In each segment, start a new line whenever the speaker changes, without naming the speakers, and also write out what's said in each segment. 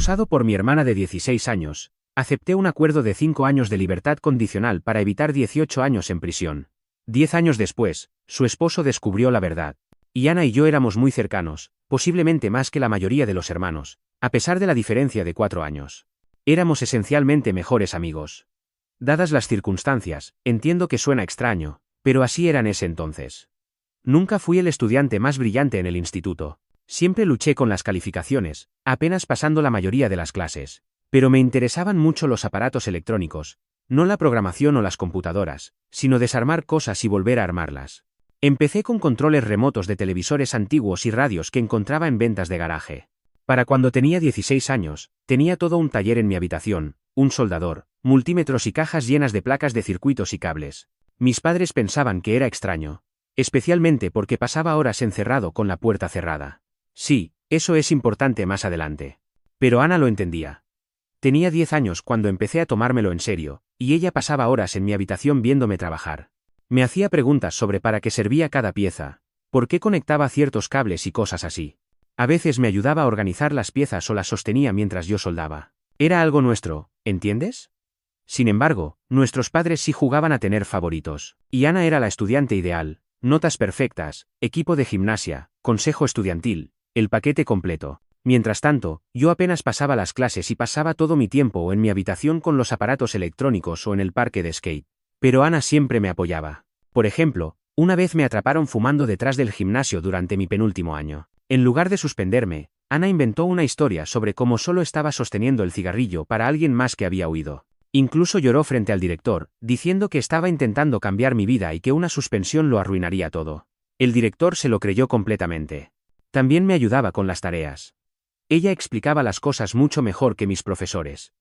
Acosado por mi hermana de 16 años, acepté un acuerdo de 5 años de libertad condicional para evitar 18 años en prisión. 10 años después, su esposo descubrió la verdad. Y Ana y yo éramos muy cercanos, posiblemente más que la mayoría de los hermanos, a pesar de la diferencia de 4 años. Éramos esencialmente mejores amigos. Dadas las circunstancias, entiendo que suena extraño, pero así era en ese entonces. Nunca fui el estudiante más brillante en el instituto. Siempre luché con las calificaciones, apenas pasando la mayoría de las clases. Pero me interesaban mucho los aparatos electrónicos, no la programación o las computadoras, sino desarmar cosas y volver a armarlas. Empecé con controles remotos de televisores antiguos y radios que encontraba en ventas de garaje. Para cuando tenía 16 años, tenía todo un taller en mi habitación, un soldador, multímetros y cajas llenas de placas de circuitos y cables. Mis padres pensaban que era extraño, especialmente porque pasaba horas encerrado con la puerta cerrada. Sí, eso es importante más adelante. Pero Ana lo entendía. Tenía 10 años cuando empecé a tomármelo en serio, y ella pasaba horas en mi habitación viéndome trabajar. Me hacía preguntas sobre para qué servía cada pieza, por qué conectaba ciertos cables y cosas así. A veces me ayudaba a organizar las piezas o las sostenía mientras yo soldaba. Era algo nuestro, ¿entiendes? Sin embargo, nuestros padres sí jugaban a tener favoritos. Y Ana era la estudiante ideal, notas perfectas, equipo de gimnasia, consejo estudiantil, el paquete completo. Mientras tanto, yo apenas pasaba las clases y pasaba todo mi tiempo o en mi habitación con los aparatos electrónicos o en el parque de skate. Pero Ana siempre me apoyaba. Por ejemplo, una vez me atraparon fumando detrás del gimnasio durante mi penúltimo año. En lugar de suspenderme, Ana inventó una historia sobre cómo solo estaba sosteniendo el cigarrillo para alguien más que había huido. Incluso lloró frente al director, diciendo que estaba intentando cambiar mi vida y que una suspensión lo arruinaría todo. El director se lo creyó completamente. También me ayudaba con las tareas. Ella explicaba las cosas mucho mejor que mis profesores.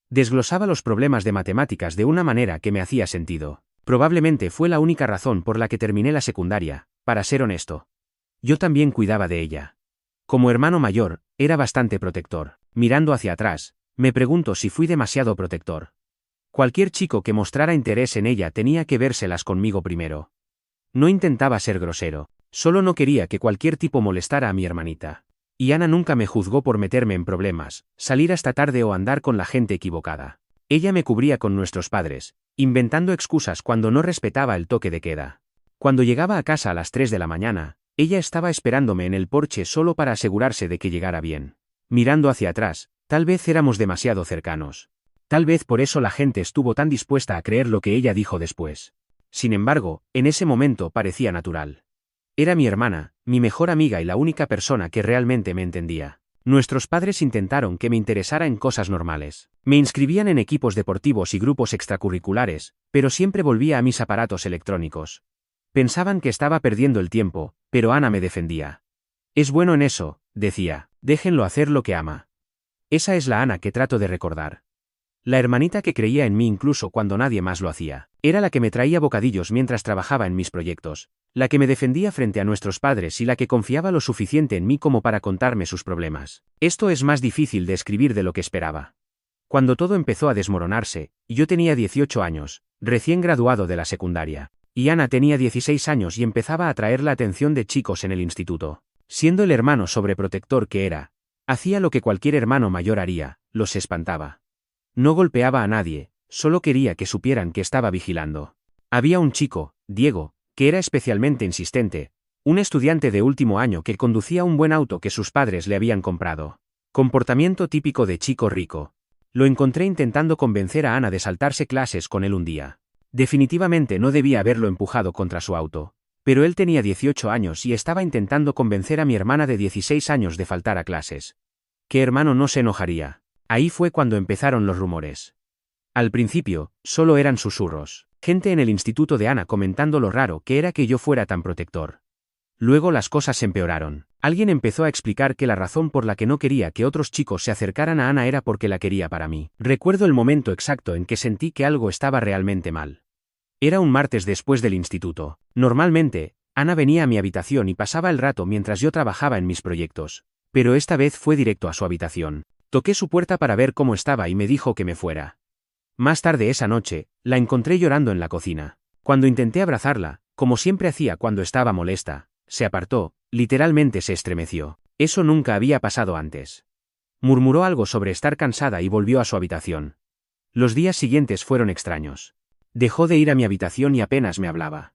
Desglosaba los problemas de matemáticas de una manera que me hacía sentido. Probablemente fue la única razón por la que terminé la secundaria, para ser honesto. Yo también cuidaba de ella. Como hermano mayor, era bastante protector. Mirando hacia atrás, me pregunto si fui demasiado protector. Cualquier chico que mostrara interés en ella tenía que vérselas conmigo primero. No intentaba ser grosero, solo no quería que cualquier tipo molestara a mi hermanita. Y Ana nunca me juzgó por meterme en problemas, salir hasta tarde o andar con la gente equivocada. Ella me cubría con nuestros padres, inventando excusas cuando no respetaba el toque de queda. Cuando llegaba a casa a las 3 de la mañana, ella estaba esperándome en el porche solo para asegurarse de que llegara bien. Mirando hacia atrás, tal vez éramos demasiado cercanos. Tal vez por eso la gente estuvo tan dispuesta a creer lo que ella dijo después. Sin embargo, en ese momento parecía natural. Era mi hermana, mi mejor amiga y la única persona que realmente me entendía. Nuestros padres intentaron que me interesara en cosas normales. Me inscribían en equipos deportivos y grupos extracurriculares, pero siempre volvía a mis aparatos electrónicos. Pensaban que estaba perdiendo el tiempo, pero Ana me defendía. Es bueno en eso, decía, déjenlo hacer lo que ama. Esa es la Ana que trato de recordar. La hermanita que creía en mí incluso cuando nadie más lo hacía. Era la que me traía bocadillos mientras trabajaba en mis proyectos, la que me defendía frente a nuestros padres y la que confiaba lo suficiente en mí como para contarme sus problemas. Esto es más difícil de escribir de lo que esperaba. Cuando todo empezó a desmoronarse, yo tenía 18 años, recién graduado de la secundaria, y Ana tenía 16 años y empezaba a atraer la atención de chicos en el instituto. Siendo el hermano sobreprotector que era, hacía lo que cualquier hermano mayor haría, los espantaba. No golpeaba a nadie, solo quería que supieran que estaba vigilando. Había un chico, Diego, que era especialmente insistente, un estudiante de último año que conducía un buen auto que sus padres le habían comprado. Comportamiento típico de chico rico. Lo encontré intentando convencer a Ana de saltarse clases con él un día. Definitivamente no debía haberlo empujado contra su auto, pero él tenía 18 años y estaba intentando convencer a mi hermana de 16 años de faltar a clases. ¿Qué hermano no se enojaría? Ahí fue cuando empezaron los rumores. Al principio, solo eran susurros, gente en el instituto de Ana comentando lo raro que era que yo fuera tan protector. Luego las cosas empeoraron. Alguien empezó a explicar que la razón por la que no quería que otros chicos se acercaran a Ana era porque la quería para mí. Recuerdo el momento exacto en que sentí que algo estaba realmente mal. Era un martes después del instituto. Normalmente, Ana venía a mi habitación y pasaba el rato mientras yo trabajaba en mis proyectos, pero esta vez fue directo a su habitación. Toqué su puerta para ver cómo estaba y me dijo que me fuera. Más tarde esa noche, la encontré llorando en la cocina. Cuando intenté abrazarla, como siempre hacía cuando estaba molesta, se apartó, literalmente se estremeció. Eso nunca había pasado antes. Murmuró algo sobre estar cansada y volvió a su habitación. Los días siguientes fueron extraños. Dejó de ir a mi habitación y apenas me hablaba.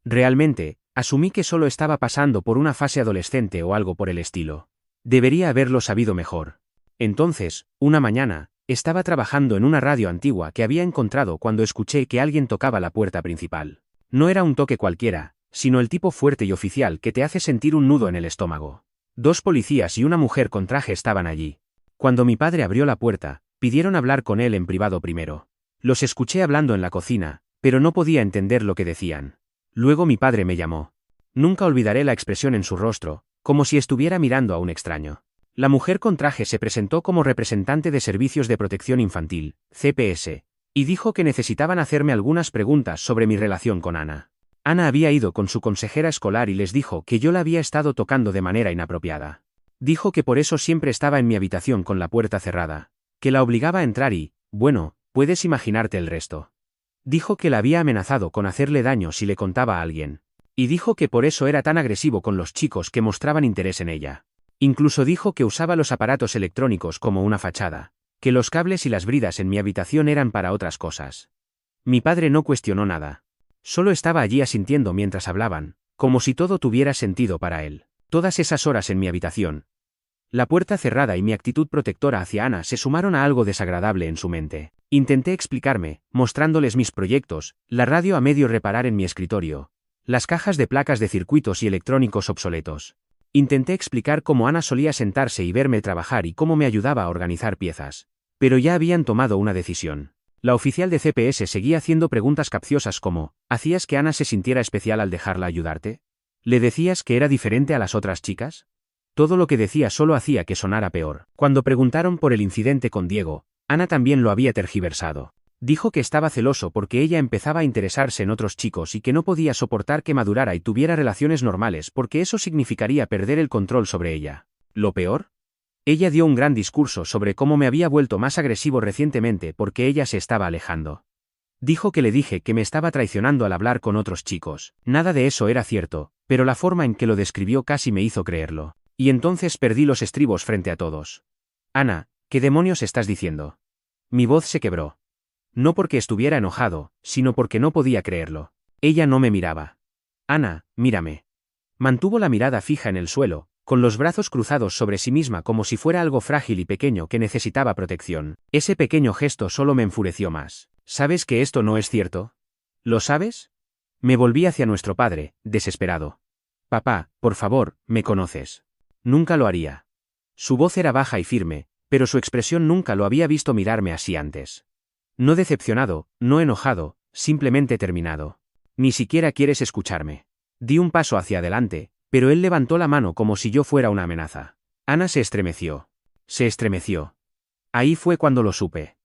Realmente, asumí que solo estaba pasando por una fase adolescente o algo por el estilo. Debería haberlo sabido mejor. Entonces, una mañana, estaba trabajando en una radio antigua que había encontrado cuando escuché que alguien tocaba la puerta principal. No era un toque cualquiera, sino el tipo fuerte y oficial que te hace sentir un nudo en el estómago. 2 policías y una mujer con traje estaban allí. Cuando mi padre abrió la puerta, pidieron hablar con él en privado primero. Los escuché hablando en la cocina, pero no podía entender lo que decían. Luego mi padre me llamó. Nunca olvidaré la expresión en su rostro, como si estuviera mirando a un extraño. La mujer con traje se presentó como representante de Servicios de Protección Infantil, CPS, y dijo que necesitaban hacerme algunas preguntas sobre mi relación con Ana. Ana había ido con su consejera escolar y les dijo que yo la había estado tocando de manera inapropiada. Dijo que por eso siempre estaba en mi habitación con la puerta cerrada, que la obligaba a entrar y, bueno, puedes imaginarte el resto. Dijo que la había amenazado con hacerle daño si le contaba a alguien. Y dijo que por eso era tan agresivo con los chicos que mostraban interés en ella. Incluso dijo que usaba los aparatos electrónicos como una fachada, que los cables y las bridas en mi habitación eran para otras cosas. Mi padre no cuestionó nada. Solo estaba allí asintiendo mientras hablaban, como si todo tuviera sentido para él. Todas esas horas en mi habitación. La puerta cerrada y mi actitud protectora hacia Ana se sumaron a algo desagradable en su mente. Intenté explicarme, mostrándoles mis proyectos, la radio a medio reparar en mi escritorio, las cajas de placas de circuitos y electrónicos obsoletos. Intenté explicar cómo Ana solía sentarse y verme trabajar y cómo me ayudaba a organizar piezas. Pero ya habían tomado una decisión. La oficial de CPS seguía haciendo preguntas capciosas como, ¿hacías que Ana se sintiera especial al dejarla ayudarte? ¿Le decías que era diferente a las otras chicas? Todo lo que decía solo hacía que sonara peor. Cuando preguntaron por el incidente con Diego, Ana también lo había tergiversado. Dijo que estaba celoso porque ella empezaba a interesarse en otros chicos y que no podía soportar que madurara y tuviera relaciones normales porque eso significaría perder el control sobre ella. ¿Lo peor? Ella dio un gran discurso sobre cómo me había vuelto más agresivo recientemente porque ella se estaba alejando. Dijo que le dije que me estaba traicionando al hablar con otros chicos. Nada de eso era cierto, pero la forma en que lo describió casi me hizo creerlo. Y entonces perdí los estribos frente a todos. Ana, ¿qué demonios estás diciendo? Mi voz se quebró. No porque estuviera enojado, sino porque no podía creerlo. Ella no me miraba. Ana, mírame. Mantuvo la mirada fija en el suelo, con los brazos cruzados sobre sí misma como si fuera algo frágil y pequeño que necesitaba protección. Ese pequeño gesto solo me enfureció más. ¿Sabes que esto no es cierto? ¿Lo sabes? Me volví hacia nuestro padre, desesperado. Papá, por favor, me conoces. Nunca lo haría. Su voz era baja y firme, pero su expresión nunca lo había visto mirarme así antes. No decepcionado, no enojado, simplemente terminado. Ni siquiera quieres escucharme. Di un paso hacia adelante, pero él levantó la mano como si yo fuera una amenaza. Ana se estremeció. Se estremeció. Ahí fue cuando lo supe.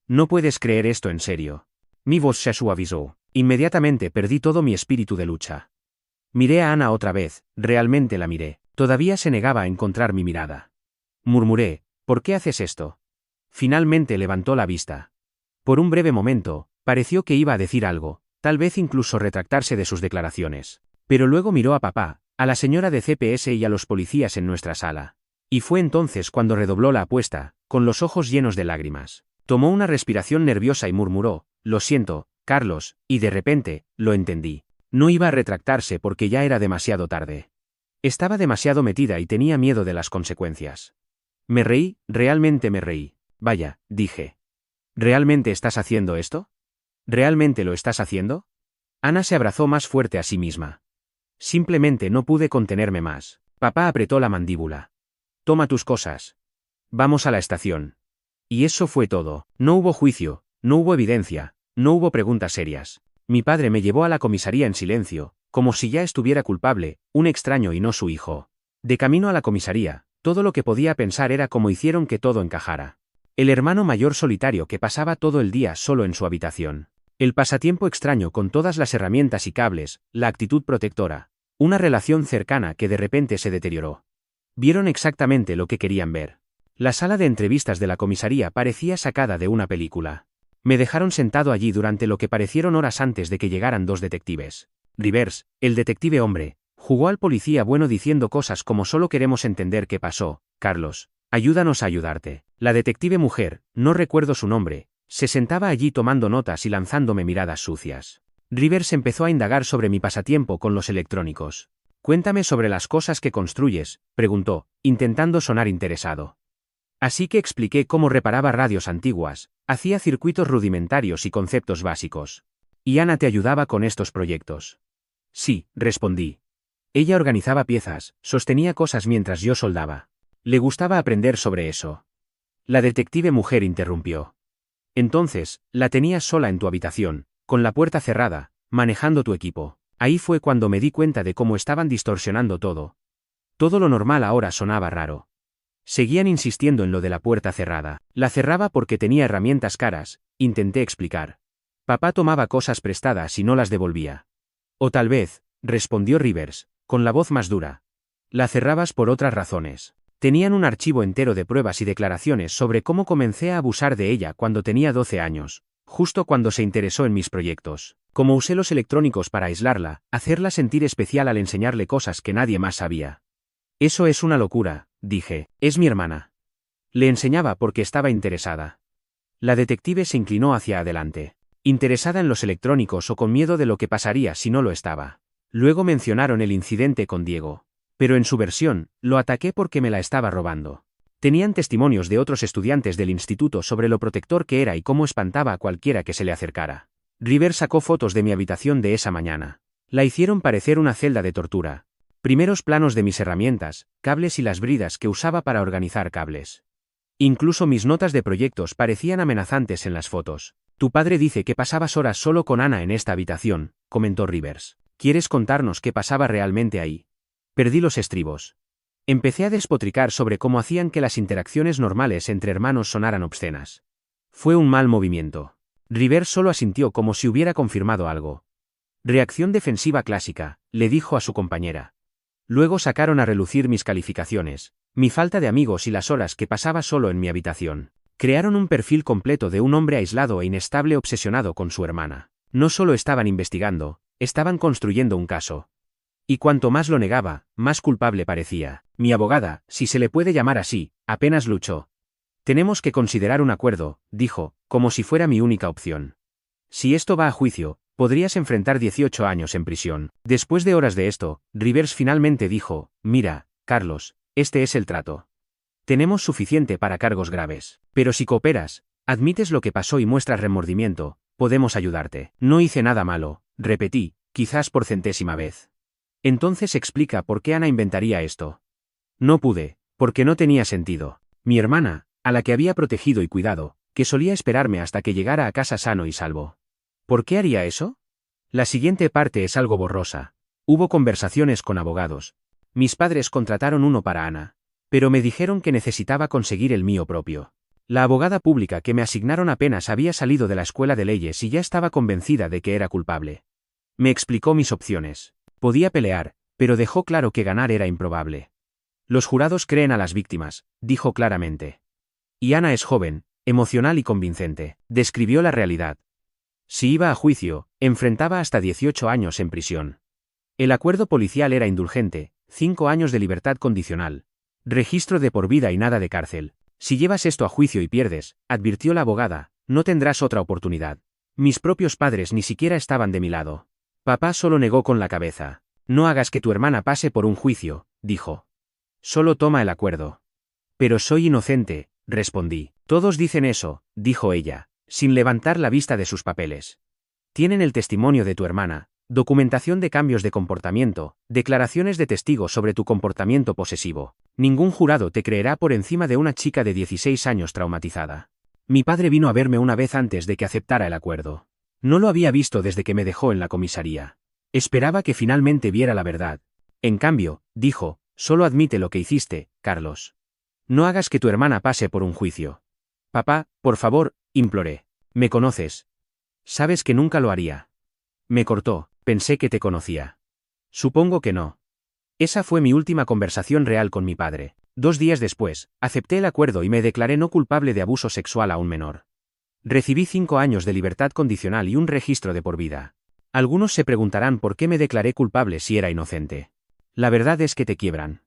No puedes creer esto en serio. Mi voz se suavizó. Inmediatamente perdí todo mi espíritu de lucha. Miré a Ana otra vez, realmente la miré. Todavía se negaba a encontrar mi mirada. Murmuré, ¿por qué haces esto? Finalmente levantó la vista. Por un breve momento, pareció que iba a decir algo, tal vez incluso retractarse de sus declaraciones. Pero luego miró a papá, a la señora de CPS y a los policías en nuestra sala. Y fue entonces cuando redobló la apuesta, con los ojos llenos de lágrimas. Tomó una respiración nerviosa y murmuró, lo siento, Carlos, y de repente, lo entendí. No iba a retractarse porque ya era demasiado tarde. Estaba demasiado metida y tenía miedo de las consecuencias. Me reí, realmente me reí. Vaya, dije. ¿Realmente estás haciendo esto? ¿Realmente lo estás haciendo? Ana se abrazó más fuerte a sí misma. Simplemente no pude contenerme más. Papá apretó la mandíbula. Toma tus cosas. Vamos a la estación. Y eso fue todo. No hubo juicio, no hubo evidencia, no hubo preguntas serias. Mi padre me llevó a la comisaría en silencio, como si ya estuviera culpable, un extraño y no su hijo. De camino a la comisaría, todo lo que podía pensar era cómo hicieron que todo encajara. El hermano mayor solitario que pasaba todo el día solo en su habitación. El pasatiempo extraño con todas las herramientas y cables, la actitud protectora. Una relación cercana que de repente se deterioró. Vieron exactamente lo que querían ver. La sala de entrevistas de la comisaría parecía sacada de una película. Me dejaron sentado allí durante lo que parecieron horas antes de que llegaran 2 detectives. Rivers, el detective hombre, jugó al policía bueno diciendo cosas como solo queremos entender qué pasó, Carlos. Ayúdanos a ayudarte. La detective mujer, no recuerdo su nombre, se sentaba allí tomando notas y lanzándome miradas sucias. Rivers empezó a indagar sobre mi pasatiempo con los electrónicos. Cuéntame sobre las cosas que construyes, preguntó, intentando sonar interesado. Así que expliqué cómo reparaba radios antiguas, hacía circuitos rudimentarios y conceptos básicos. ¿Y Ana te ayudaba con estos proyectos? Sí, respondí. Ella organizaba piezas, sostenía cosas mientras yo soldaba. Le gustaba aprender sobre eso. La detective mujer interrumpió. Entonces, la tenías sola en tu habitación, con la puerta cerrada, manejando tu equipo. Ahí fue cuando me di cuenta de cómo estaban distorsionando todo. Todo lo normal ahora sonaba raro. Seguían insistiendo en lo de la puerta cerrada. La cerraba porque tenía herramientas caras, intenté explicar. Papá tomaba cosas prestadas y no las devolvía. O tal vez, respondió Rivers, con la voz más dura. La cerrabas por otras razones. Tenían un archivo entero de pruebas y declaraciones sobre cómo comencé a abusar de ella cuando tenía 12 años, justo cuando se interesó en mis proyectos. Cómo usé los electrónicos para aislarla, hacerla sentir especial al enseñarle cosas que nadie más sabía. Eso es una locura, dije, es mi hermana. Le enseñaba porque estaba interesada. La detective se inclinó hacia adelante. Interesada en los electrónicos o con miedo de lo que pasaría si no lo estaba. Luego mencionaron el incidente con Diego. Pero en su versión, lo ataqué porque me la estaba robando. Tenían testimonios de otros estudiantes del instituto sobre lo protector que era y cómo espantaba a cualquiera que se le acercara. Rivers sacó fotos de mi habitación de esa mañana. La hicieron parecer una celda de tortura. Primeros planos de mis herramientas, cables y las bridas que usaba para organizar cables. Incluso mis notas de proyectos parecían amenazantes en las fotos. Tu padre dice que pasabas horas solo con Ana en esta habitación, comentó Rivers. ¿Quieres contarnos qué pasaba realmente ahí? Perdí los estribos. Empecé a despotricar sobre cómo hacían que las interacciones normales entre hermanos sonaran obscenas. Fue un mal movimiento. Rivers solo asintió como si hubiera confirmado algo. Reacción defensiva clásica, le dijo a su compañera. Luego sacaron a relucir mis calificaciones, mi falta de amigos y las horas que pasaba solo en mi habitación. Crearon un perfil completo de un hombre aislado e inestable obsesionado con su hermana. No solo estaban investigando, estaban construyendo un caso. Y cuanto más lo negaba, más culpable parecía. Mi abogada, si se le puede llamar así, apenas luchó. Tenemos que considerar un acuerdo, dijo, como si fuera mi única opción. Si esto va a juicio, podrías enfrentar 18 años en prisión. Después de horas de esto, Rivers finalmente dijo, mira, Carlos, este es el trato. Tenemos suficiente para cargos graves. Pero si cooperas, admites lo que pasó y muestras remordimiento, podemos ayudarte. No hice nada malo, repetí, quizás por centésima vez. Entonces explica por qué Ana inventaría esto. No pude, porque no tenía sentido. Mi hermana, a la que había protegido y cuidado, que solía esperarme hasta que llegara a casa sano y salvo. ¿Por qué haría eso? La siguiente parte es algo borrosa. Hubo conversaciones con abogados. Mis padres contrataron uno para Ana. Pero me dijeron que necesitaba conseguir el mío propio. La abogada pública que me asignaron apenas había salido de la escuela de leyes y ya estaba convencida de que era culpable. Me explicó mis opciones. Podía pelear, pero dejó claro que ganar era improbable. Los jurados creen a las víctimas, dijo claramente. Y Ana es joven, emocional y convincente. Describió la realidad. Si iba a juicio, enfrentaba hasta 18 años en prisión. El acuerdo policial era indulgente, 5 años de libertad condicional. Registro de por vida y nada de cárcel. Si llevas esto a juicio y pierdes, advirtió la abogada, no tendrás otra oportunidad. Mis propios padres ni siquiera estaban de mi lado. Papá solo negó con la cabeza. No hagas que tu hermana pase por un juicio, dijo. Solo toma el acuerdo. Pero soy inocente, respondí. Todos dicen eso, dijo ella, sin levantar la vista de sus papeles. Tienen el testimonio de tu hermana, documentación de cambios de comportamiento, declaraciones de testigos sobre tu comportamiento posesivo. Ningún jurado te creerá por encima de una chica de 16 años traumatizada. Mi padre vino a verme una vez antes de que aceptara el acuerdo. No lo había visto desde que me dejó en la comisaría. Esperaba que finalmente viera la verdad. En cambio, dijo, solo admite lo que hiciste, Carlos. No hagas que tu hermana pase por un juicio. Papá, por favor, imploré. Me conoces. Sabes que nunca lo haría. Me cortó, pensé que te conocía. Supongo que no. Esa fue mi última conversación real con mi padre. 2 días después, acepté el acuerdo y me declaré no culpable de abuso sexual a un menor. Recibí 5 años de libertad condicional y un registro de por vida. Algunos se preguntarán por qué me declaré culpable si era inocente. La verdad es que te quiebran.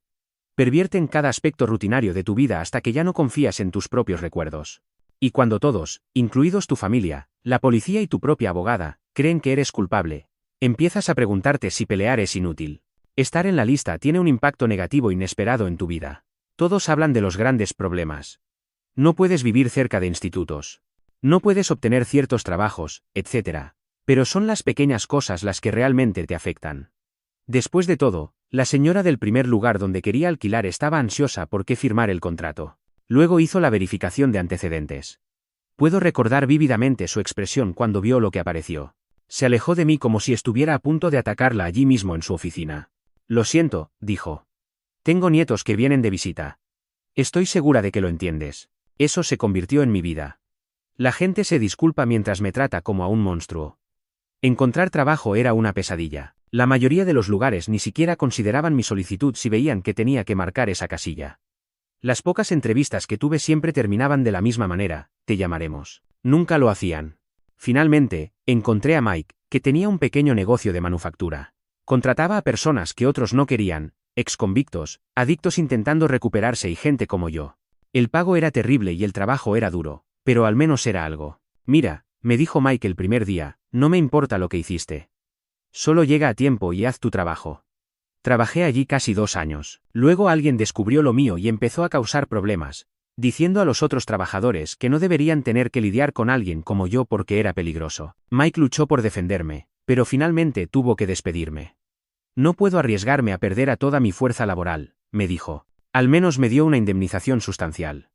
Pervierte en cada aspecto rutinario de tu vida hasta que ya no confías en tus propios recuerdos. Y cuando todos, incluidos tu familia, la policía y tu propia abogada, creen que eres culpable, empiezas a preguntarte si pelear es inútil. Estar en la lista tiene un impacto negativo inesperado en tu vida. Todos hablan de los grandes problemas. No puedes vivir cerca de institutos. No puedes obtener ciertos trabajos, etc. Pero son las pequeñas cosas las que realmente te afectan. Después de todo, la señora del primer lugar donde quería alquilar estaba ansiosa por qué firmar el contrato. Luego hizo la verificación de antecedentes. Puedo recordar vívidamente su expresión cuando vio lo que apareció. Se alejó de mí como si estuviera a punto de atacarla allí mismo en su oficina. Lo siento, dijo. Tengo nietos que vienen de visita. Estoy segura de que lo entiendes. Eso se convirtió en mi vida. La gente se disculpa mientras me trata como a un monstruo. Encontrar trabajo era una pesadilla. La mayoría de los lugares ni siquiera consideraban mi solicitud si veían que tenía que marcar esa casilla. Las pocas entrevistas que tuve siempre terminaban de la misma manera: te llamaremos. Nunca lo hacían. Finalmente, encontré a Mike, que tenía un pequeño negocio de manufactura. Contrataba a personas que otros no querían, exconvictos, adictos intentando recuperarse y gente como yo. El pago era terrible y el trabajo era duro, pero al menos era algo. Mira, me dijo Mike el primer día, no me importa lo que hiciste. Solo llega a tiempo y haz tu trabajo. Trabajé allí casi 2 años. Luego alguien descubrió lo mío y empezó a causar problemas, diciendo a los otros trabajadores que no deberían tener que lidiar con alguien como yo porque era peligroso. Mike luchó por defenderme, pero finalmente tuvo que despedirme. No puedo arriesgarme a perder a toda mi fuerza laboral, me dijo. Al menos me dio una indemnización sustancial.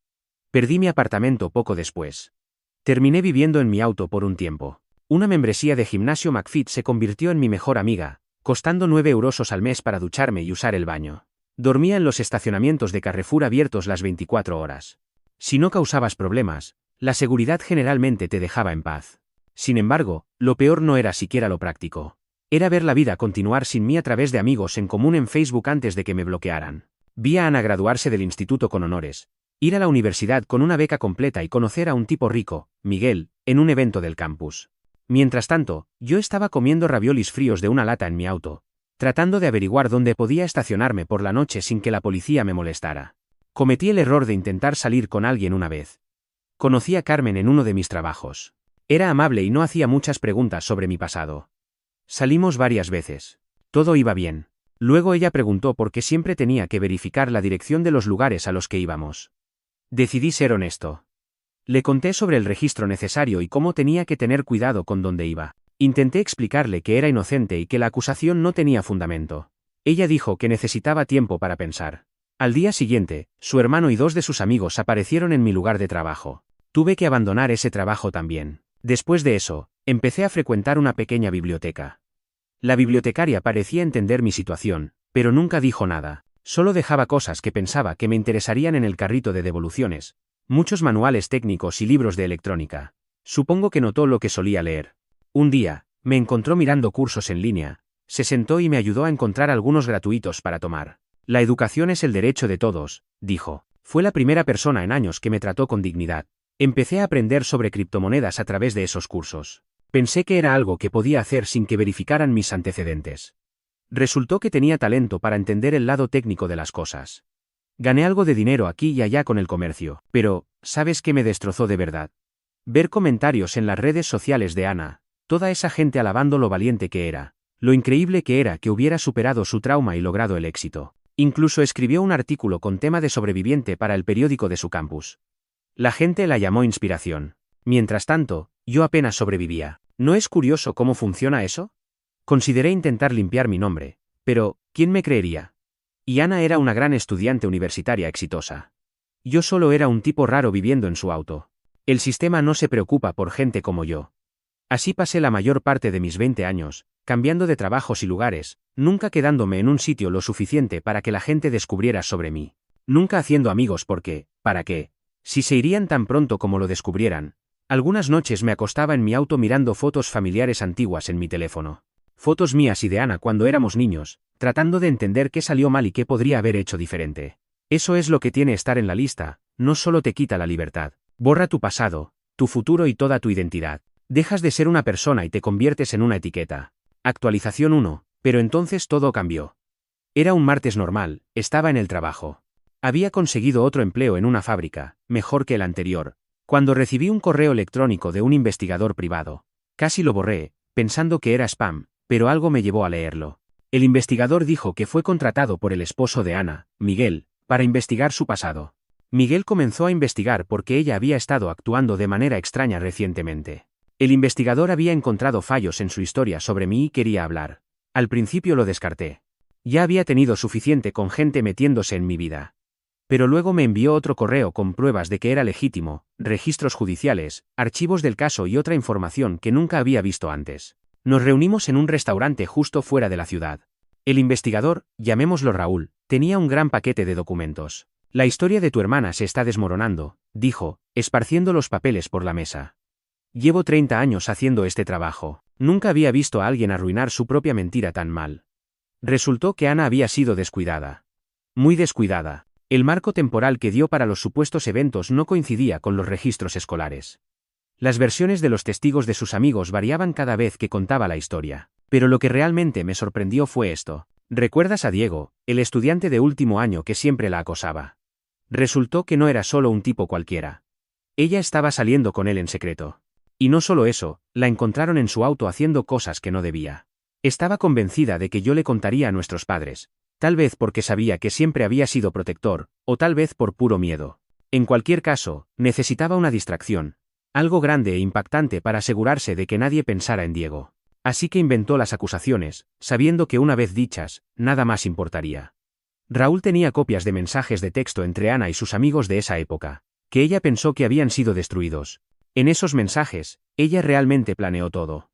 Perdí mi apartamento poco después. Terminé viviendo en mi auto por un tiempo. Una membresía de gimnasio McFit se convirtió en mi mejor amiga, costando 9 euros al mes para ducharme y usar el baño. Dormía en los estacionamientos de Carrefour abiertos las 24 horas. Si no causabas problemas, la seguridad generalmente te dejaba en paz. Sin embargo, lo peor no era siquiera lo práctico. Era ver la vida continuar sin mí a través de amigos en común en Facebook antes de que me bloquearan. Vi a Ana graduarse del instituto con honores, ir a la universidad con una beca completa y conocer a un tipo rico, Miguel, en un evento del campus. Mientras tanto, yo estaba comiendo raviolis fríos de una lata en mi auto, tratando de averiguar dónde podía estacionarme por la noche sin que la policía me molestara. Cometí el error de intentar salir con alguien una vez. Conocí a Carmen en uno de mis trabajos. Era amable y no hacía muchas preguntas sobre mi pasado. Salimos varias veces. Todo iba bien. Luego ella preguntó por qué siempre tenía que verificar la dirección de los lugares a los que íbamos. Decidí ser honesto. Le conté sobre el registro necesario y cómo tenía que tener cuidado con dónde iba. Intenté explicarle que era inocente y que la acusación no tenía fundamento. Ella dijo que necesitaba tiempo para pensar. Al día siguiente, su hermano y 2 de sus amigos aparecieron en mi lugar de trabajo. Tuve que abandonar ese trabajo también. Después de eso, empecé a frecuentar una pequeña biblioteca. La bibliotecaria parecía entender mi situación, pero nunca dijo nada. Solo dejaba cosas que pensaba que me interesarían en el carrito de devoluciones. Muchos manuales técnicos y libros de electrónica. Supongo que notó lo que solía leer. Un día, me encontró mirando cursos en línea, se sentó y me ayudó a encontrar algunos gratuitos para tomar. La educación es el derecho de todos, dijo. Fue la primera persona en años que me trató con dignidad. Empecé a aprender sobre criptomonedas a través de esos cursos. Pensé que era algo que podía hacer sin que verificaran mis antecedentes. Resultó que tenía talento para entender el lado técnico de las cosas. Gané algo de dinero aquí y allá con el comercio, pero, ¿sabes qué me destrozó de verdad? Ver comentarios en las redes sociales de Ana, toda esa gente alabando lo valiente que era, lo increíble que era que hubiera superado su trauma y logrado el éxito. Incluso escribió un artículo con tema de sobreviviente para el periódico de su campus. La gente la llamó inspiración. Mientras tanto, yo apenas sobrevivía. ¿No es curioso cómo funciona eso? Consideré intentar limpiar mi nombre, pero, ¿quién me creería? Y Ana era una gran estudiante universitaria exitosa. Yo solo era un tipo raro viviendo en su auto. El sistema no se preocupa por gente como yo. Así pasé la mayor parte de mis 20 años, cambiando de trabajos y lugares, nunca quedándome en un sitio lo suficiente para que la gente descubriera sobre mí. Nunca haciendo amigos porque, ¿para qué? Si se irían tan pronto como lo descubrieran. Algunas noches me acostaba en mi auto mirando fotos familiares antiguas en mi teléfono. Fotos mías y de Ana cuando éramos niños, tratando de entender qué salió mal y qué podría haber hecho diferente. Eso es lo que tiene estar en la lista, no solo te quita la libertad. Borra tu pasado, tu futuro y toda tu identidad. Dejas de ser una persona y te conviertes en una etiqueta. Actualización 1, pero entonces todo cambió. Era un martes normal, estaba en el trabajo. Había conseguido otro empleo en una fábrica, mejor que el anterior, cuando recibí un correo electrónico de un investigador privado. Casi lo borré, pensando que era spam, pero algo me llevó a leerlo. El investigador dijo que fue contratado por el esposo de Ana, Miguel, para investigar su pasado. Miguel comenzó a investigar porque ella había estado actuando de manera extraña recientemente. El investigador había encontrado fallos en su historia sobre mí y quería hablar. Al principio lo descarté. Ya había tenido suficiente con gente metiéndose en mi vida. Pero luego me envió otro correo con pruebas de que era legítimo, registros judiciales, archivos del caso y otra información que nunca había visto antes. Nos reunimos en un restaurante justo fuera de la ciudad. El investigador, llamémoslo Raúl, tenía un gran paquete de documentos. La historia de tu hermana se está desmoronando, dijo, esparciendo los papeles por la mesa. Llevo 30 años haciendo este trabajo. Nunca había visto a alguien arruinar su propia mentira tan mal. Resultó que Ana había sido descuidada. Muy descuidada. El marco temporal que dio para los supuestos eventos no coincidía con los registros escolares. Las versiones de los testigos de sus amigos variaban cada vez que contaba la historia. Pero lo que realmente me sorprendió fue esto. ¿Recuerdas a Diego, el estudiante de último año que siempre la acosaba? Resultó que no era solo un tipo cualquiera. Ella estaba saliendo con él en secreto. Y no solo eso, la encontraron en su auto haciendo cosas que no debía. Estaba convencida de que yo le contaría a nuestros padres, tal vez porque sabía que siempre había sido protector, o tal vez por puro miedo. En cualquier caso, necesitaba una distracción, algo grande e impactante para asegurarse de que nadie pensara en Diego. Así que inventó las acusaciones, sabiendo que una vez dichas, nada más importaría. Raúl tenía copias de mensajes de texto entre Ana y sus amigos de esa época, que ella pensó que habían sido destruidos. En esos mensajes, ella realmente planeó todo.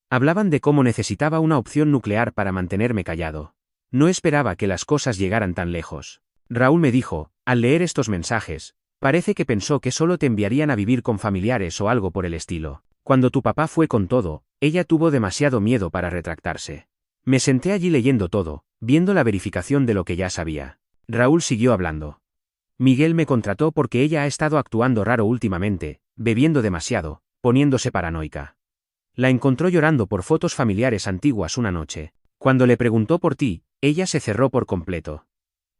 Hablaban de cómo necesitaba una opción nuclear para mantenerme callado. No esperaba que las cosas llegaran tan lejos. Raúl me dijo, al leer estos mensajes, parece que pensó que solo te enviarían a vivir con familiares o algo por el estilo. Cuando tu papá fue con todo, ella tuvo demasiado miedo para retractarse. Me senté allí leyendo todo, viendo la verificación de lo que ya sabía. Raúl siguió hablando. Miguel me contrató porque ella ha estado actuando raro últimamente, bebiendo demasiado, poniéndose paranoica. La encontró llorando por fotos familiares antiguas una noche. Cuando le preguntó por ti, ella se cerró por completo.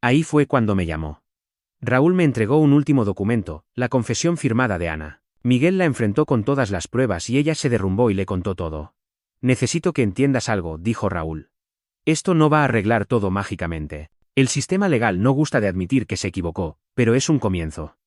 Ahí fue cuando me llamó. Raúl me entregó un último documento, la confesión firmada de Ana. Miguel la enfrentó con todas las pruebas y ella se derrumbó y le contó todo. Necesito que entiendas algo, dijo Raúl. Esto no va a arreglar todo mágicamente. El sistema legal no gusta de admitir que se equivocó, pero es un comienzo.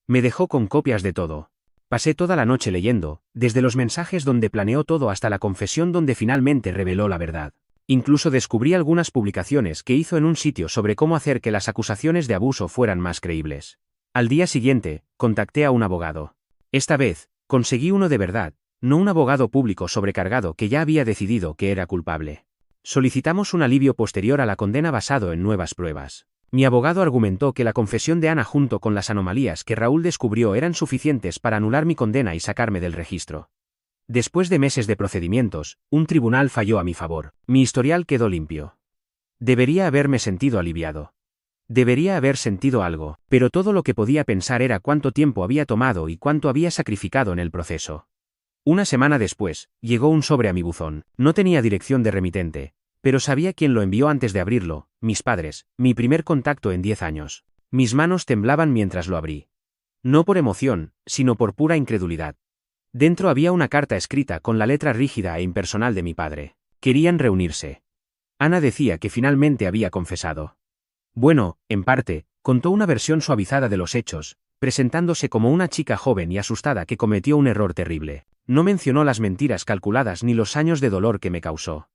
Me dejó con copias de todo. Pasé toda la noche leyendo, desde los mensajes donde planeó todo hasta la confesión donde finalmente reveló la verdad. Incluso descubrí algunas publicaciones que hizo en un sitio sobre cómo hacer que las acusaciones de abuso fueran más creíbles. Al día siguiente, contacté a un abogado. Esta vez, conseguí uno de verdad, no un abogado público sobrecargado que ya había decidido que era culpable. Solicitamos un alivio posterior a la condena basado en nuevas pruebas. Mi abogado argumentó que la confesión de Ana junto con las anomalías que Raúl descubrió eran suficientes para anular mi condena y sacarme del registro. Después de meses de procedimientos, un tribunal falló a mi favor. Mi historial quedó limpio. Debería haberme sentido aliviado. Debería haber sentido algo, pero todo lo que podía pensar era cuánto tiempo había tomado y cuánto había sacrificado en el proceso. Una semana después, llegó un sobre a mi buzón. No tenía dirección de remitente, pero sabía quién lo envió antes de abrirlo, mis padres, mi primer contacto en 10 años. Mis manos temblaban mientras lo abrí. No por emoción, sino por pura incredulidad. Dentro había una carta escrita con la letra rígida e impersonal de mi padre. Querían reunirse. Ana decía que finalmente había confesado. Bueno, en parte, contó una versión suavizada de los hechos, presentándose como una chica joven y asustada que cometió un error terrible. No mencionó las mentiras calculadas ni los años de dolor que me causó.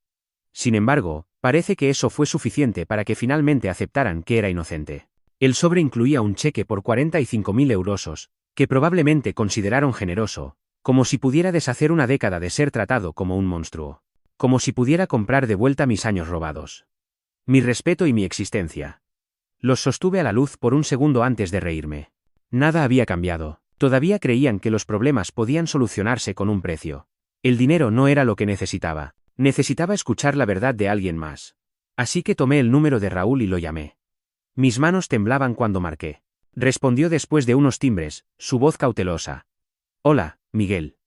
Sin embargo, parece que eso fue suficiente para que finalmente aceptaran que era inocente. El sobre incluía un cheque por 45.000 euros, que probablemente consideraron generoso, como si pudiera deshacer una década de ser tratado como un monstruo. Como si pudiera comprar de vuelta mis años robados. Mi respeto y mi existencia. Los sostuve a la luz por un segundo antes de reírme. Nada había cambiado. Todavía creían que los problemas podían solucionarse con un precio. El dinero no era lo que necesitaba. Necesitaba escuchar la verdad de alguien más. Así que tomé el número de Raúl y lo llamé. Mis manos temblaban cuando marqué. Respondió después de unos timbres, su voz cautelosa. Hola, Miguel.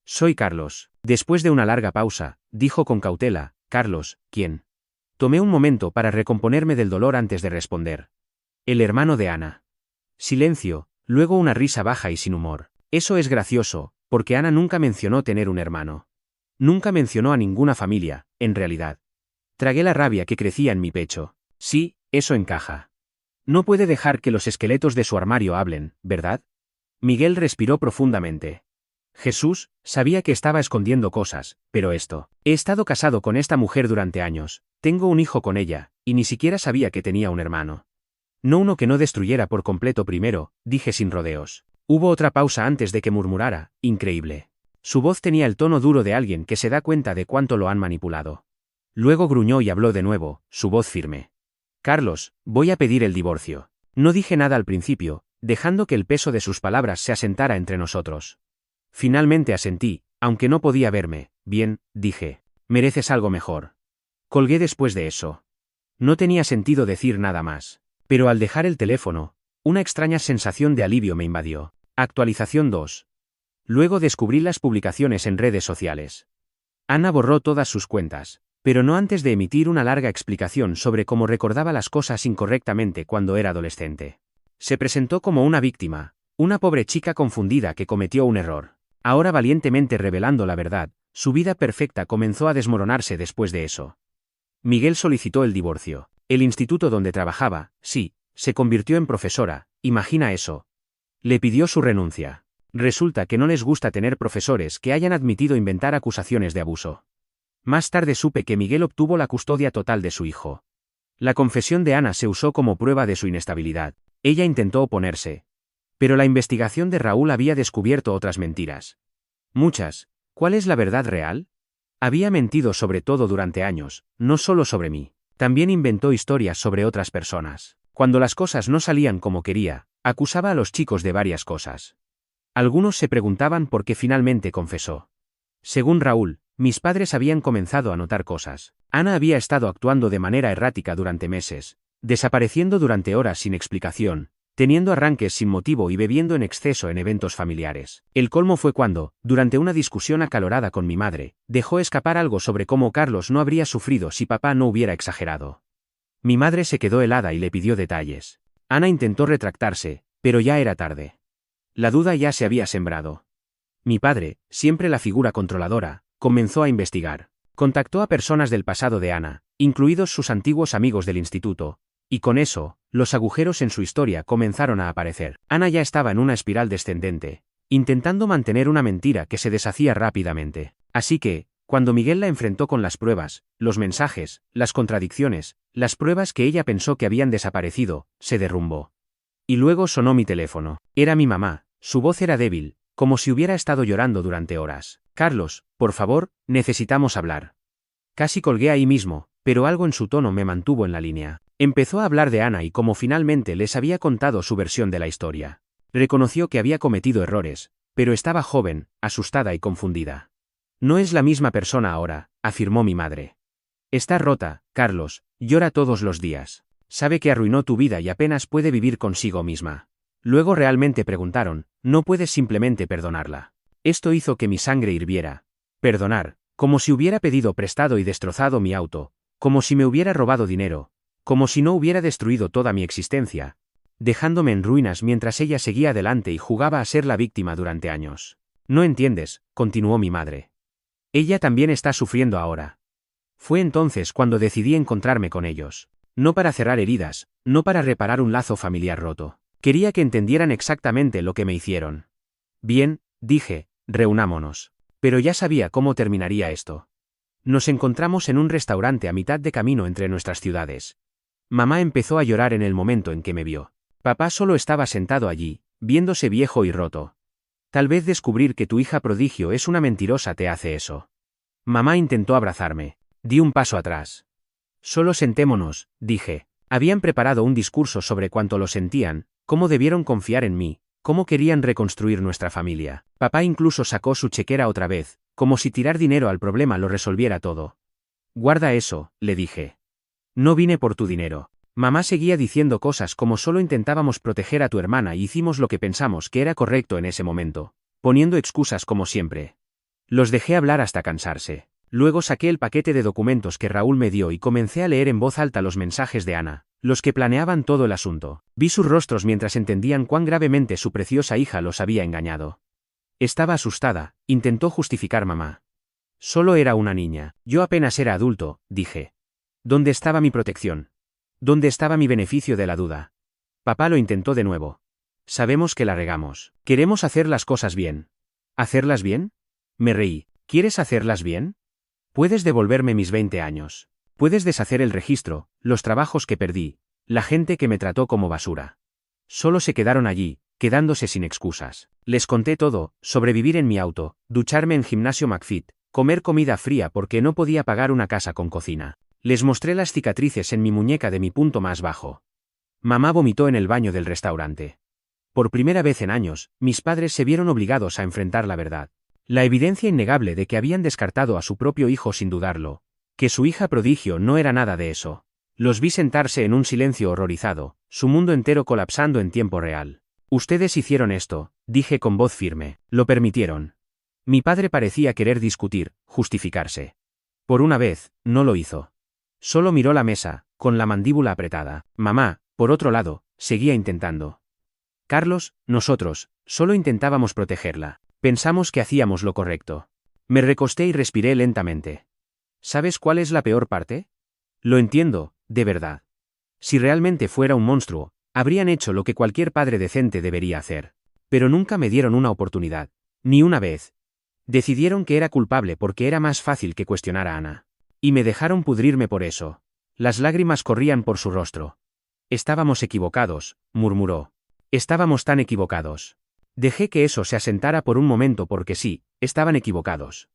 Soy Carlos. Después de una larga pausa, dijo con cautela, Carlos, ¿quién? Tomé un momento para recomponerme del dolor antes de responder. El hermano de Ana. Silencio, luego una risa baja y sin humor. Eso es gracioso, porque Ana nunca mencionó tener un hermano. Nunca mencionó a ninguna familia, en realidad. Tragué la rabia que crecía en mi pecho. Sí, eso encaja. No puede dejar que los esqueletos de su armario hablen, ¿verdad? Miguel respiró profundamente. Jesús, sabía que estaba escondiendo cosas, pero esto. He estado casado con esta mujer durante años, tengo un hijo con ella, y ni siquiera sabía que tenía un hermano. No uno que no destruyera por completo primero, dije sin rodeos. Hubo otra pausa antes de que murmurara, increíble. Su voz tenía el tono duro de alguien que se da cuenta de cuánto lo han manipulado. Luego gruñó y habló de nuevo, su voz firme. Carlos, voy a pedir el divorcio. No dije nada al principio, dejando que el peso de sus palabras se asentara entre nosotros. Finalmente asentí, aunque no podía verme. Bien, dije. Mereces algo mejor. Colgué después de eso. No tenía sentido decir nada más. Pero al dejar el teléfono, una extraña sensación de alivio me invadió. Actualización 2. Luego descubrí las publicaciones en redes sociales. Ana borró todas sus cuentas, pero no antes de emitir una larga explicación sobre cómo recordaba las cosas incorrectamente cuando era adolescente. Se presentó como una víctima, una pobre chica confundida que cometió un error. Ahora valientemente revelando la verdad, su vida perfecta comenzó a desmoronarse después de eso. Miguel solicitó el divorcio. El instituto donde trabajaba, sí, se convirtió en profesora, imagina eso. Le pidió su renuncia. Resulta que no les gusta tener profesores que hayan admitido inventar acusaciones de abuso. Más tarde supe que Miguel obtuvo la custodia total de su hijo. La confesión de Ana se usó como prueba de su inestabilidad. Ella intentó oponerse. Pero la investigación de Raúl había descubierto otras mentiras. Muchas. ¿Cuál es la verdad real? Había mentido sobre todo durante años, no solo sobre mí. También inventó historias sobre otras personas. Cuando las cosas no salían como quería, acusaba a los chicos de varias cosas. Algunos se preguntaban por qué finalmente confesó. Según Raúl, mis padres habían comenzado a notar cosas. Ana había estado actuando de manera errática durante meses, desapareciendo durante horas sin explicación, teniendo arranques sin motivo y bebiendo en exceso en eventos familiares. El colmo fue cuando, durante una discusión acalorada con mi madre, dejó escapar algo sobre cómo Carlos no habría sufrido si papá no hubiera exagerado. Mi madre se quedó helada y le pidió detalles. Ana intentó retractarse, pero ya era tarde. La duda ya se había sembrado. Mi padre, siempre la figura controladora, comenzó a investigar. Contactó a personas del pasado de Ana, incluidos sus antiguos amigos del instituto, y con eso, los agujeros en su historia comenzaron a aparecer. Ana ya estaba en una espiral descendente, intentando mantener una mentira que se deshacía rápidamente. Así que, cuando Miguel la enfrentó con las pruebas, los mensajes, las contradicciones, las pruebas que ella pensó que habían desaparecido, se derrumbó. Y luego sonó mi teléfono. Era mi mamá, su voz era débil, como si hubiera estado llorando durante horas. Carlos, por favor, necesitamos hablar. Casi colgué ahí mismo, pero algo en su tono me mantuvo en la línea. Empezó a hablar de Ana y cómo finalmente les había contado su versión de la historia. Reconoció que había cometido errores, pero estaba joven, asustada y confundida. No es la misma persona ahora, afirmó mi madre. Está rota, Carlos, llora todos los días. Sabe que arruinó tu vida y apenas puede vivir consigo misma. Luego realmente preguntaron, ¿no puedes simplemente perdonarla? Esto hizo que mi sangre hirviera. Perdonar, como si hubiera pedido prestado y destrozado mi auto, como si me hubiera robado dinero, como si no hubiera destruido toda mi existencia, dejándome en ruinas mientras ella seguía adelante y jugaba a ser la víctima durante años. No entiendes, continuó mi madre. Ella también está sufriendo ahora. Fue entonces cuando decidí encontrarme con ellos. No para cerrar heridas, no para reparar un lazo familiar roto. Quería que entendieran exactamente lo que me hicieron. Bien, dije, reunámonos. Pero ya sabía cómo terminaría esto. Nos encontramos en un restaurante a mitad de camino entre nuestras ciudades. Mamá empezó a llorar en el momento en que me vio. Papá solo estaba sentado allí, viéndose viejo y roto. Tal vez descubrir que tu hija prodigio es una mentirosa te hace eso. Mamá intentó abrazarme. Di un paso atrás. Solo sentémonos, dije. Habían preparado un discurso sobre cuánto lo sentían, cómo debieron confiar en mí, cómo querían reconstruir nuestra familia. Papá incluso sacó su chequera otra vez, como si tirar dinero al problema lo resolviera todo. Guarda eso, le dije. No vine por tu dinero. Mamá seguía diciendo cosas como solo intentábamos proteger a tu hermana y hicimos lo que pensamos que era correcto en ese momento, poniendo excusas como siempre. Los dejé hablar hasta cansarse. Luego saqué el paquete de documentos que Raúl me dio y comencé a leer en voz alta los mensajes de Ana, los que planeaban todo el asunto. Vi sus rostros mientras entendían cuán gravemente su preciosa hija los había engañado. Estaba asustada, intentó justificar mamá. Solo era una niña, yo apenas era adulto, dije. ¿Dónde estaba mi protección? ¿Dónde estaba mi beneficio de la duda? Papá lo intentó de nuevo. Sabemos que la regamos. Queremos hacer las cosas bien. ¿Hacerlas bien? Me reí. ¿Quieres hacerlas bien? Puedes devolverme mis 20 años. Puedes deshacer el registro, los trabajos que perdí, la gente que me trató como basura. Solo se quedaron allí, quedándose sin excusas. Les conté todo, sobrevivir en mi auto, ducharme en gimnasio McFit, comer comida fría porque no podía pagar una casa con cocina. Les mostré las cicatrices en mi muñeca de mi punto más bajo. Mamá vomitó en el baño del restaurante. Por primera vez en años, mis padres se vieron obligados a enfrentar la verdad. La evidencia innegable de que habían descartado a su propio hijo sin dudarlo, que su hija prodigio no era nada de eso. Los vi sentarse en un silencio horrorizado, su mundo entero colapsando en tiempo real. Ustedes hicieron esto, dije con voz firme, lo permitieron. Mi padre parecía querer discutir, justificarse. Por una vez, no lo hizo. Solo miró la mesa, con la mandíbula apretada. Mamá, por otro lado, seguía intentando. Carlos, nosotros, solo intentábamos protegerla. Pensamos que hacíamos lo correcto. Me recosté y respiré lentamente. ¿Sabes cuál es la peor parte? Lo entiendo, de verdad. Si realmente fuera un monstruo, habrían hecho lo que cualquier padre decente debería hacer. Pero nunca me dieron una oportunidad. Ni una vez. Decidieron que era culpable porque era más fácil que cuestionar a Ana. Y me dejaron pudrirme por eso. Las lágrimas corrían por su rostro. Estábamos equivocados, murmuró. Estábamos tan equivocados. Dejé que eso se asentara por un momento porque sí, estaban equivocados.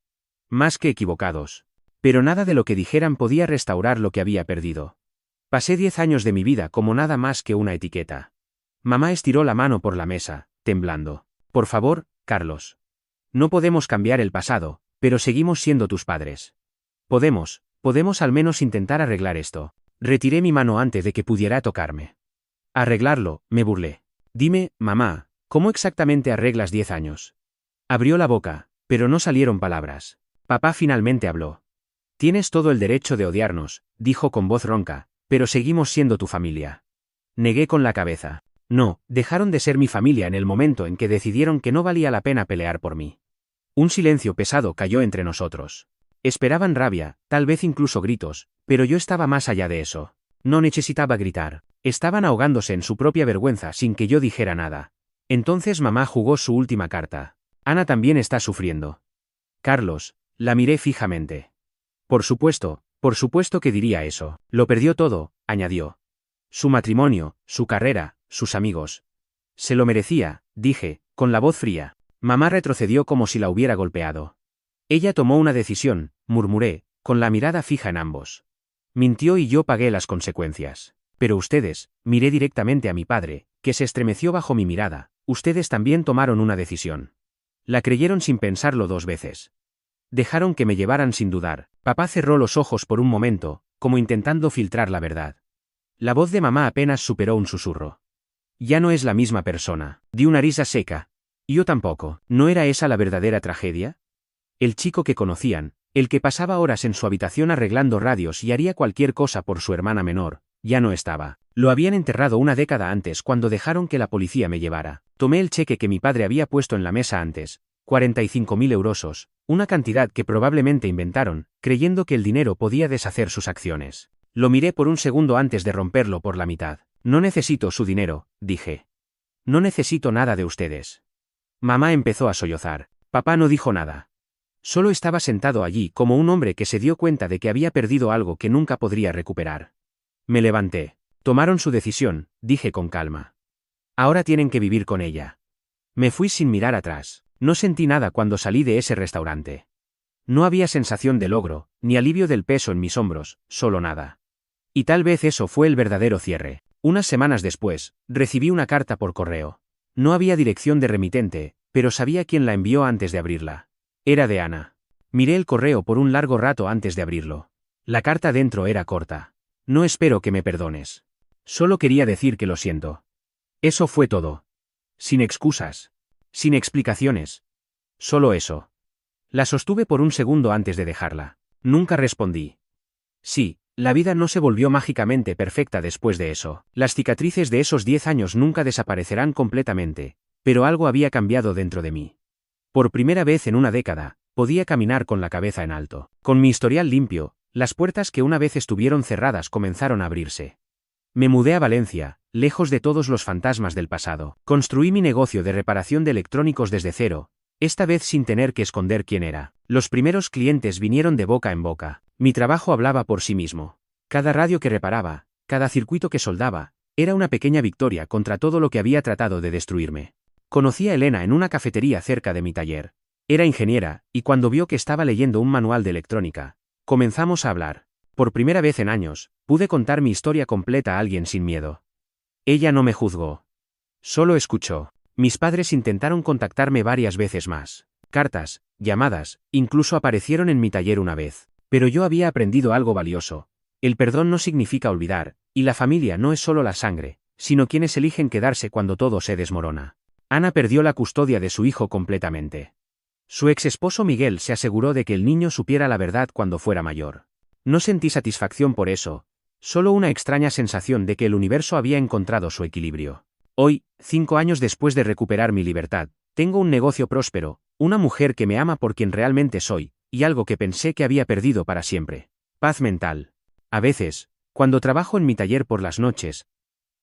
Más que equivocados. Pero nada de lo que dijeran podía restaurar lo que había perdido. Pasé 10 años de mi vida como nada más que una etiqueta. Mamá estiró la mano por la mesa, temblando. Por favor, Carlos. No podemos cambiar el pasado, pero seguimos siendo tus padres. Podemos al menos intentar arreglar esto. Retiré mi mano antes de que pudiera tocarme. Arreglarlo, me burlé. Dime, mamá, ¿cómo exactamente arreglas 10 años? Abrió la boca, pero no salieron palabras. Papá finalmente habló. Tienes todo el derecho de odiarnos, dijo con voz ronca, pero seguimos siendo tu familia. Negué con la cabeza. No, dejaron de ser mi familia en el momento en que decidieron que no valía la pena pelear por mí. Un silencio pesado cayó entre nosotros. Esperaban rabia, tal vez incluso gritos, pero yo estaba más allá de eso. No necesitaba gritar. Estaban ahogándose en su propia vergüenza sin que yo dijera nada. Entonces mamá jugó su última carta. Ana también está sufriendo. Carlos, la miré fijamente. Por supuesto que diría eso. Lo perdió todo, añadió. Su matrimonio, su carrera, sus amigos. Se lo merecía, dije, con la voz fría. Mamá retrocedió como si la hubiera golpeado. Ella tomó una decisión, murmuré, con la mirada fija en ambos. Mintió y yo pagué las consecuencias. Pero ustedes, miré directamente a mi padre, que se estremeció bajo mi mirada, ustedes también tomaron una decisión. La creyeron sin pensarlo 2 veces. Dejaron que me llevaran sin dudar. Papá cerró los ojos por un momento, como intentando filtrar la verdad. La voz de mamá apenas superó un susurro. Ya no es la misma persona. Di una risa seca. Yo tampoco. ¿No era esa la verdadera tragedia? El chico que conocían, el que pasaba horas en su habitación arreglando radios y haría cualquier cosa por su hermana menor, ya no estaba. Lo habían enterrado una década antes cuando dejaron que la policía me llevara. Tomé el cheque que mi padre había puesto en la mesa antes, 45.000 euros, una cantidad que probablemente inventaron, creyendo que el dinero podía deshacer sus acciones. Lo miré por un segundo antes de romperlo por la mitad. No necesito su dinero, dije. No necesito nada de ustedes. Mamá empezó a sollozar. Papá no dijo nada. Solo estaba sentado allí como un hombre que se dio cuenta de que había perdido algo que nunca podría recuperar. Me levanté. Tomaron su decisión, dije con calma. Ahora tienen que vivir con ella. Me fui sin mirar atrás. No sentí nada cuando salí de ese restaurante. No había sensación de logro, ni alivio del peso en mis hombros, solo nada. Y tal vez eso fue el verdadero cierre. Unas semanas después, recibí una carta por correo. No había dirección de remitente, pero sabía quién la envió antes de abrirla. Era de Ana. Miré el correo por un largo rato antes de abrirlo. La carta dentro era corta. No espero que me perdones. Solo quería decir que lo siento. Eso fue todo. Sin excusas. Sin explicaciones. Solo eso. La sostuve por un segundo antes de dejarla. Nunca respondí. Sí, la vida no se volvió mágicamente perfecta después de eso. Las cicatrices de esos 10 años nunca desaparecerán completamente, pero algo había cambiado dentro de mí. Por primera vez en una década, podía caminar con la cabeza en alto. Con mi historial limpio, las puertas que una vez estuvieron cerradas comenzaron a abrirse. Me mudé a Valencia, lejos de todos los fantasmas del pasado. Construí mi negocio de reparación de electrónicos desde cero, esta vez sin tener que esconder quién era. Los primeros clientes vinieron de boca en boca. Mi trabajo hablaba por sí mismo. Cada radio que reparaba, cada circuito que soldaba, era una pequeña victoria contra todo lo que había tratado de destruirme. Conocí a Elena en una cafetería cerca de mi taller. Era ingeniera, y cuando vio que estaba leyendo un manual de electrónica, comenzamos a hablar. Por primera vez en años, pude contar mi historia completa a alguien sin miedo. Ella no me juzgó. Solo escuchó. Mis padres intentaron contactarme varias veces más. Cartas, llamadas, incluso aparecieron en mi taller una vez. Pero yo había aprendido algo valioso. El perdón no significa olvidar, y la familia no es solo la sangre, sino quienes eligen quedarse cuando todo se desmorona. Ana perdió la custodia de su hijo completamente. Su ex esposo Miguel se aseguró de que el niño supiera la verdad cuando fuera mayor. No sentí satisfacción por eso, solo una extraña sensación de que el universo había encontrado su equilibrio. Hoy, 5 años después de recuperar mi libertad, tengo un negocio próspero, una mujer que me ama por quien realmente soy, y algo que pensé que había perdido para siempre. Paz mental. A veces, cuando trabajo en mi taller por las noches,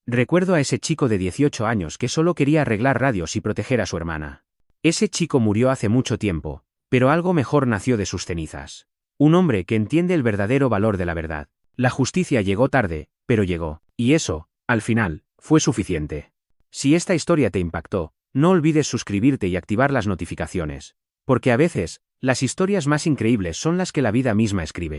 recuerdo a ese chico de 18 años que solo quería arreglar radios y proteger a su hermana. Ese chico murió hace mucho tiempo, pero algo mejor nació de sus cenizas. Un hombre que entiende el verdadero valor de la verdad. La justicia llegó tarde, pero llegó. Y eso, al final, fue suficiente. Si esta historia te impactó, no olvides suscribirte y activar las notificaciones. Porque a veces, las historias más increíbles son las que la vida misma escribe.